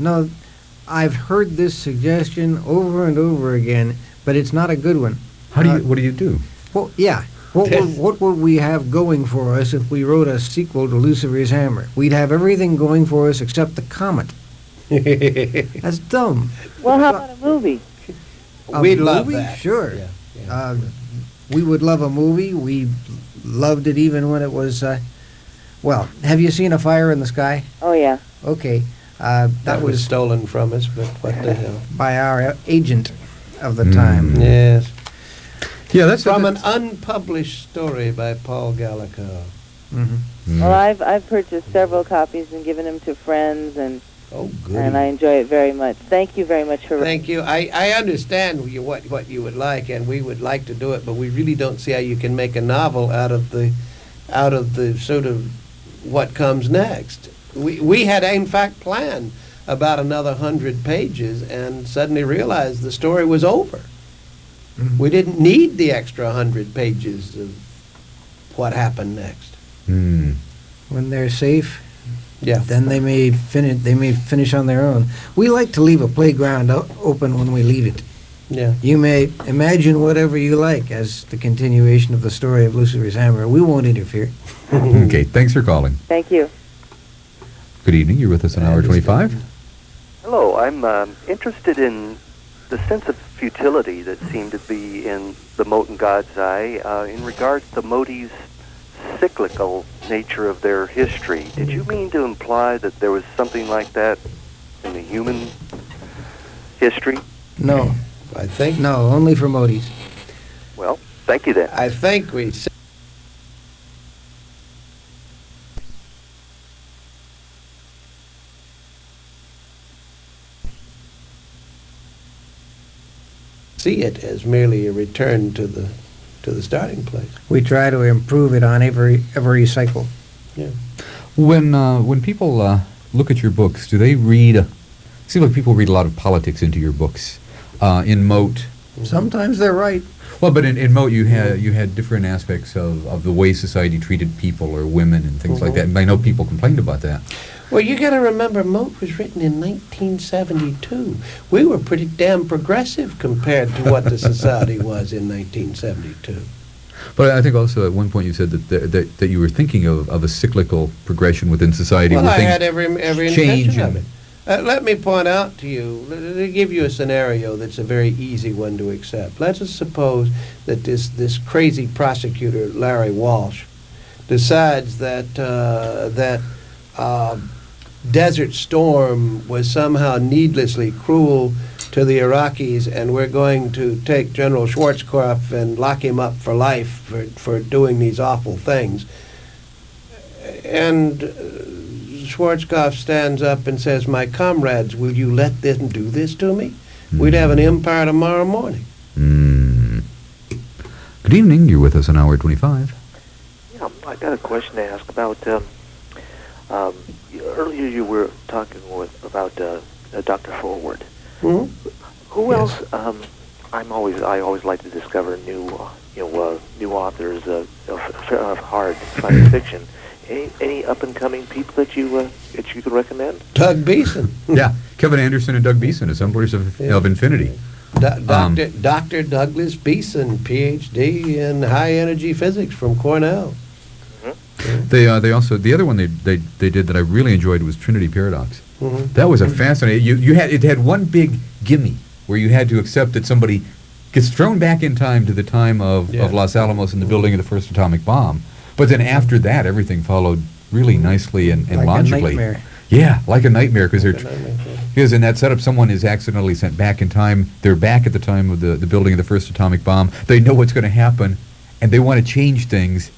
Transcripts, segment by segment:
No, I've heard this suggestion over and over again, but it's not a good one. What do you do? Well, yeah. What would we have going for us if we wrote a sequel to Lucifer's Hammer? We'd have everything going for us except the comet. That's dumb. Well, how about a movie? We'd love that. Sure. Yeah. We would love a movie. We loved it even when it was, well, have you seen A Fire in the Sky? Oh, yeah. Okay. That was stolen from us, but what the hell? By our agent of the time. Yes. Yeah, that's From an unpublished story by Paul Gallico. Mm-hmm. Well, I've purchased several copies and given them to friends, and good. And I enjoy it very much. Thank you very much for. Thank you. I understand what you would like, and we would like to do it, but we really don't see how you can make a novel out of the sort of what comes next. We had in fact planned about another 100 pages, and suddenly realized the story was over. Mm-hmm. We didn't need the extra 100 pages of what happened next. Mm. When they're safe, Yeah. then they may finish on their own. We like to leave a playground open when we leave it. Yeah. You may imagine whatever you like as the continuation of the story of Lucifer's Hammer. We won't interfere. Okay, thanks for calling. Thank you. Good evening. You're with us on Hour 25. Hello. I'm interested in the sense of futility that seemed to be in the mote in God's eye in regards to Moti's cyclical nature of their history. Did you mean to imply that there was something like that in the human history? No. I think. No, only for Modis. Well, thank you then. I think we see it as merely a return to the starting place. We try to improve it on every cycle. Yeah. When people look at your books, do they read? Seems like people read a lot of politics into your books. In Mote, Sometimes they're right. well, but in Mote you had different aspects of the way society treated people or women and things like that. And I know people complained about that. Well, you got to remember, Mote was written in 1972. We were pretty damn progressive compared to what the society was in 1972. But I think also at one point you said that you were thinking of a cyclical progression within society. Well, where I things had every change intention of and- it. Let me point out to you, to give you a scenario that's a very easy one to accept. Let's just suppose that this crazy prosecutor, Larry Walsh, decides that Desert Storm was somehow needlessly cruel to the Iraqis, and we're going to take General Schwarzkopf and lock him up for life for doing these awful things. And Schwarzkopf stands up and says, "My comrades, will you let them do this to me? We'd have an empire tomorrow morning." Good evening. You're with us on Hour 25. Yeah, I got a question to ask about. Earlier you were talking about Dr. Forward. Hmm? Who Yes. else? I always like to discover new authors of hard science fiction. Any up and coming people that you could recommend? Doug Beeson. Yeah, Kevin Anderson and Doug Beeson, assemblers of Infinity. Dr. Douglas Beeson, Ph.D. in high energy physics from Cornell. They also, the other one they did that I really enjoyed was Trinity Paradox. Mhm. That was a fascinating. It had one big gimme where you had to accept that somebody gets thrown back in time to the time of Los Alamos and the building of the first atomic bomb. But then after that, everything followed really nicely and Like logically. a nightmare. Yeah, like a nightmare, because in that setup, someone is accidentally sent back in time. They're back at the time of the building of the first atomic bomb. They know what's going to happen, and they want to change things,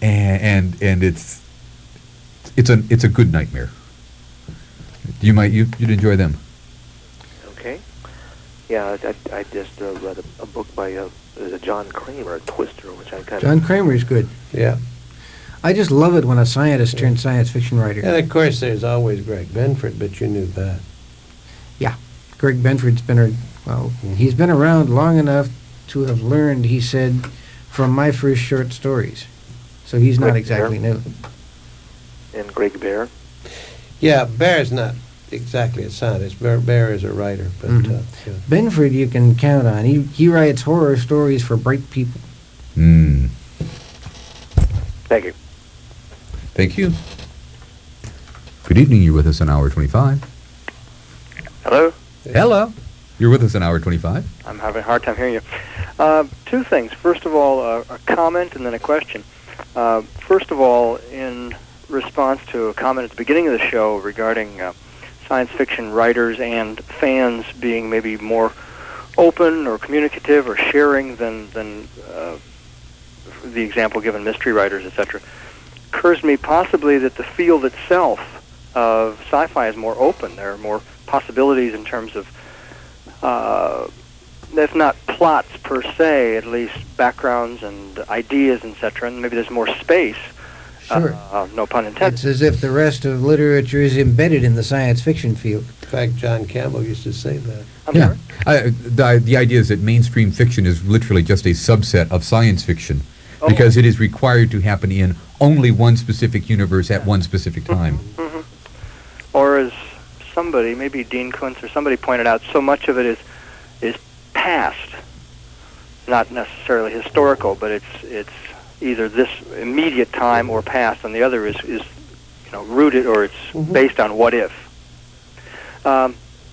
and it's a good nightmare. You'd enjoy them. Okay. Yeah, I just read a book by John Kramer, Twister, which I kind John of. Kramer's good. Yeah. I just love it when a scientist turns science fiction writer. And of course, there's always Greg Benford, but you knew that. Greg Benford's he's been around long enough to have learned, he said, from my first short stories. So he's not Greg exactly Bear. new. And Greg Bear. Yeah, Bear's not exactly a scientist. Bear is a writer, but Mhm. yeah. Benford you can count on. He writes horror stories for bright people. Mm. Thank you. Thank you. Good evening. You're with us on Hour 25. Hello? Hello. You're with us on Hour 25. I'm having a hard time hearing you. Two things. First of all, a comment and then a question. First of all, in response to a comment at the beginning of the show regarding science fiction writers and fans being maybe more open or communicative or sharing than the example given, mystery writers, etc., occurs to me possibly that the field itself of sci-fi is more open. There are more possibilities in terms of, if not plots per se, at least backgrounds and ideas, etc., and maybe there's more space. Sure. No pun intended. It's as if the rest of literature is embedded in the science fiction field. In fact, John Campbell used to say that. I'm Yeah. sorry? The idea is that mainstream fiction is literally just a subset of science fiction Oh. because it is required to happen in only one specific universe at one specific time. Mhm. Or as somebody, maybe Dean Kuntz or somebody pointed out, so much of it is past, not necessarily historical, but it's either this immediate time or past, and the other is rooted, or it's based on what if.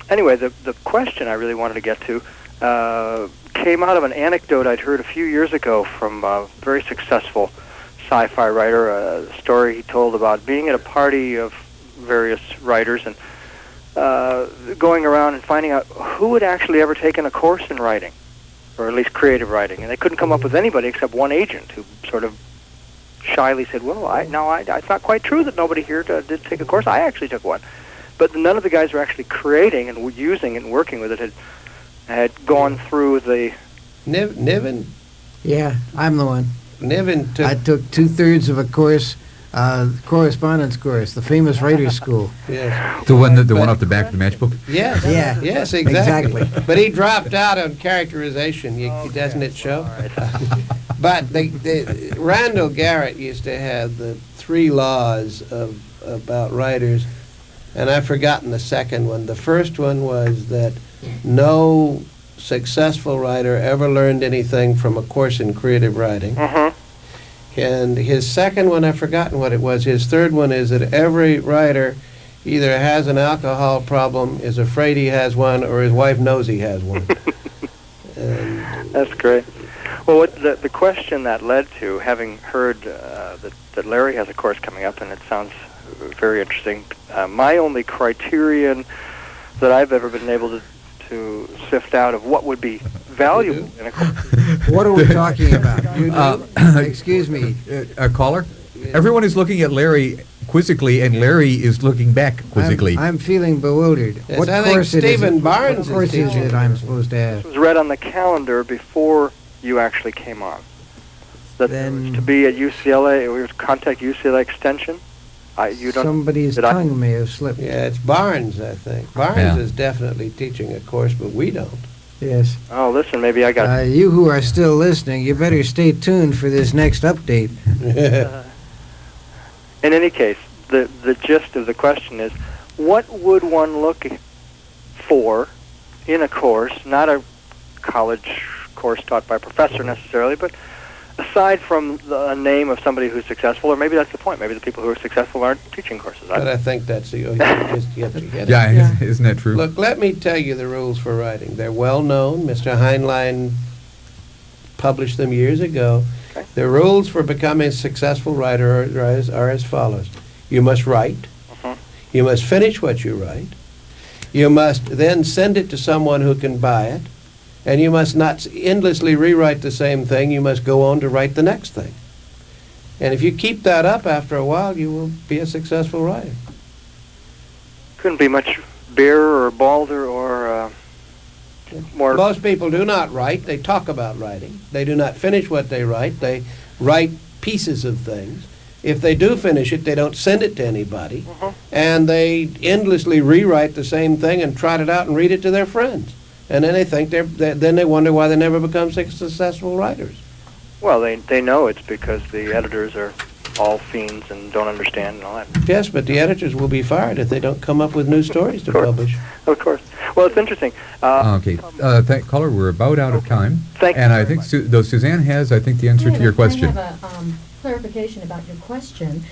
Anyway, the question I really wanted to get to came out of an anecdote I'd heard a few years ago from a very successful sci-fi writer, a story he told about being at a party of various writers and going around and finding out who had actually ever taken a course in writing, or at least creative writing, and they couldn't come up with anybody except one agent who sort of shyly said, "Well, it's not quite true that nobody here did take a course. I actually took one." But none of the guys who were actually creating and using it and working with it had gone through the... Niven? Yeah, I'm the one. Niven took... I took 2/3 of a course, correspondence course, the famous writers' school. Yes. The one off the back of the matchbook? Yes. Yeah. Yes, exactly. Exactly. But he dropped out on characterization, doesn't it show? But Randall Garrett used to have the 3 laws about writers, and I've forgotten the second one. The first one was that no successful writer ever learned anything from a course in creative writing. And his second one, I've forgotten what it was. His third one is that every writer either has an alcohol problem, is afraid he has one, or his wife knows he has one. That's great. Well, what the question that led to, having heard that Larry has a course coming up, and it sounds very interesting, my only criterion that I've ever been able to sift out of what would be valuable in a course. What are we talking about? Excuse me. A caller? Everyone is looking at Larry quizzically, and Larry is looking back quizzically. I'm feeling bewildered. Yes, What I think course it is? Stephen Barnes What course is is teaching. it I'm supposed to It have? was read on the calendar before you actually came on. That there was Then- to be at UCLA, we would contact UCLA Extension. You don't. Somebody's did I- tongue may have slipped. Yeah, it's Barnes, I think. Barnes Yeah. is definitely teaching a course, but we don't. Yes. Oh, listen, maybe I got. You who are still listening, you better stay tuned for this next update. In any case, the gist of the question is, what would one look for in a course, not a college course taught by a professor necessarily, but aside from a name of somebody who's successful, or maybe that's the point, maybe the people who are successful aren't teaching courses. But I think that's the... you just get it. Yeah, isn't that true? Look, let me tell you the rules for writing. They're well known. Mr. Heinlein published them years ago. Okay. The rules for becoming a successful writer are as follows. You must write. You must finish what you write. You must then send it to someone who can buy it. And you must not endlessly rewrite the same thing. You must go on to write the next thing. And if you keep that up, after a while, you will be a successful writer. Couldn't be much barer or balder or more... Most people do not write. They talk about writing. They do not finish what they write. They write pieces of things. If they do finish it, they don't send it to anybody. And they endlessly rewrite the same thing and trot it out and read it to their friends. And then they think then they wonder why they never become successful writers. Well, they know it's because the editors are all fiends and don't understand and all that. Yes, but the editors will be fired if they don't come up with new stories to Of course. publish. Of course. Well, it's interesting. Okay, caller, we're about out of time. Thank you And I very think, though Suzanne has, I think, the answer to your question. I have a clarification about your question,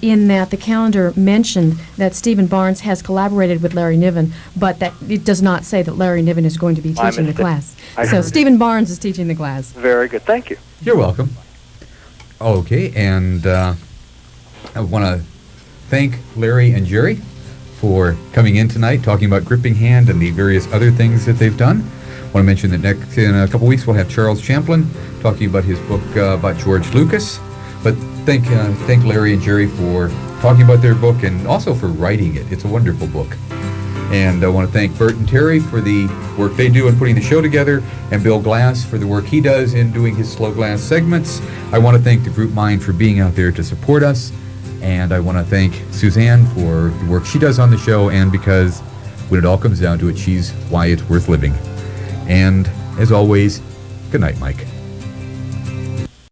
in that the calendar mentioned that Stephen Barnes has collaborated with Larry Niven, but that it does not say that Larry Niven is going to be I teaching the missed it. class. I So heard it. Stephen Barnes is teaching the class. Very good. Thank you. You're welcome. Okay, and I want to thank Larry and Jerry for coming in tonight, talking about Gripping Hand and the various other things that they've done. I want to mention that in a couple weeks we'll have Charles Champlin talking about his book about George Lucas. But thank Larry and Jerry for talking about their book and also for writing it. It's a wonderful book. And I want to thank Bert and Terry for the work they do in putting the show together, and Bill Glass for the work he does in doing his Slow Glass segments. I want to thank the Group Mind for being out there to support us, and I want to thank Suzanne for the work she does on the show, and because when it all comes down to it, she's why it's worth living. And as always, good night, Mike.